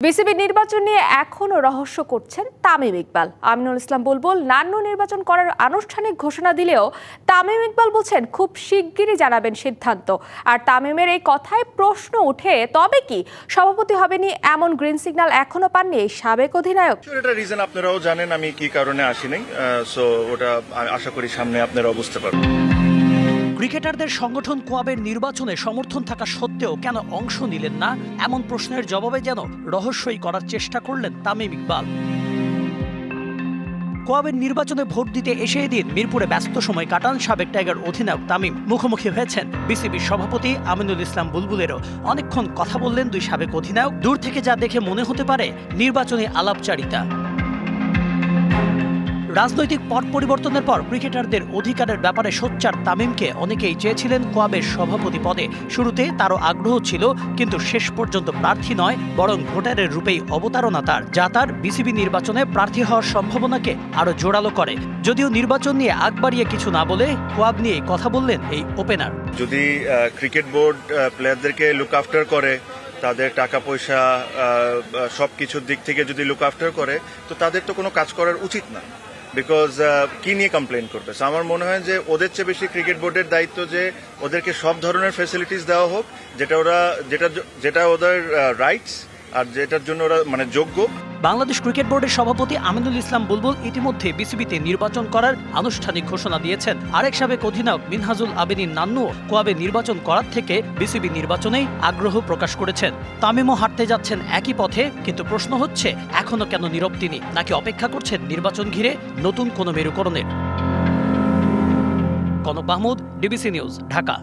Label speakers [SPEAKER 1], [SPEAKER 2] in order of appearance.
[SPEAKER 1] BCB নির্বাচন নিয়ে এখনো রহস্য করছেন তামিম ইকবাল। আমিনুল ইসলাম বুলবুল নান্নু নির্বাচন করার আনুষ্ঠানিক ঘোষণা দিলেও তামিম ইকবাল বলছেন খুব শিগগিরই জানাবেন সিদ্ধান্ত। আর তামিমের এই কথায় প্রশ্ন উঠে, তবে কি সভাপতি হবেনি এমন গ্রিন সিগন্যাল এখনো পাননি এই সাবেক অধিনায়ক?
[SPEAKER 2] এটা রিজন আপনারাও জানেন আমি কি কারণে আসি নাই, সো ওটা আশা করি সামনে আপনারা বুঝতে পারবেন।
[SPEAKER 3] ক্রিকেটারদের সংগঠন কোয়াবের নির্বাচনে সমর্থন থাকা সত্ত্বেও কেন অংশ নিলেন না, এমন প্রশ্নের জবাবে যেন রহস্যই করার চেষ্টা করলেন তামিম ইকবাল। কোয়াবের নির্বাচনে ভোট দিতে এসে এদিন মিরপুরে ব্যস্ত সময় কাটান সাবেক টাইগার অধিনায়ক তামিম। মুখোমুখি হয়েছেন বিসিবির সভাপতি আমিনুল ইসলাম বুলবুলেরও। অনেকক্ষণ কথা বললেন দুই সাবেক অধিনায়ক। দূর থেকে যা দেখে মনে হতে পারে নির্বাচনী আলাপচারিতা। রাজনৈতিক পট পরিবর্তনের পর ক্রিকেটারদের অধিকারের ব্যাপারে সোচ্চার তামিমকে অনেকেই চেয়েছিলেন কোয়াবের সভাপতি পদে। শুরুতে তারও আগ্রহ ছিল, কিন্তু শেষ পর্যন্ত প্রার্থী নয় বরং ভোটারের রূপেই অবতারণা তার, যা তার বিসিবি নির্বাচনে প্রার্থী হওয়ার সম্ভাবনাকে আরো জোরালো করে। যদিও নির্বাচন নিয়ে আগ বাড়িয়ে কিছু না বলে কোয়াব নিয়ে কথা বললেন এই ওপেনার।
[SPEAKER 2] যদি ক্রিকেট বোর্ড প্লেয়ারদেরকে লুক আফটার করে, তাদের টাকা পয়সা সবকিছুর দিক থেকে যদি লুক আফটার করে, তো তাদের তো কোনো কাজ করার উচিত না। বিকজ কি নিয়ে কমপ্লেন করবে? আমার মনে হয় যে ওদের চেয়ে বেশি ক্রিকেট বোর্ডের দায়িত্ব যে ওদেরকে সব ধরনের ফ্যাসিলিটিস দেওয়া হোক, যেটা ওদের রাইটস আর যেটার জন্য ওরা যোগ্য।
[SPEAKER 3] বাংলাদেশ ক্রিকেট বোর্ডের সভাপতি আমিনুল ইসলাম বুলবুল ইতিমধ্যে বিসিবিতে নির্বাচন করার আনুষ্ঠানিক ঘোষণা দিয়েছেন। আরেক সাবেক অধিনায়ক মিনহাজুল আবেদীন নান্নু কোয়াবে নির্বাচন করার থেকে বিসিবি নির্বাচনেই আগ্রহ প্রকাশ করেছেন। তামিমও হাঁটতে যাচ্ছেন একই পথে, কিন্তু প্রশ্ন হচ্ছে এখনো কেন নীরব তিনি, নাকি অপেক্ষা করছেন নির্বাচন ঘিরে নতুন কোনো মেরুকরণের? Kanak Mahmud, DBC news, Dhaka.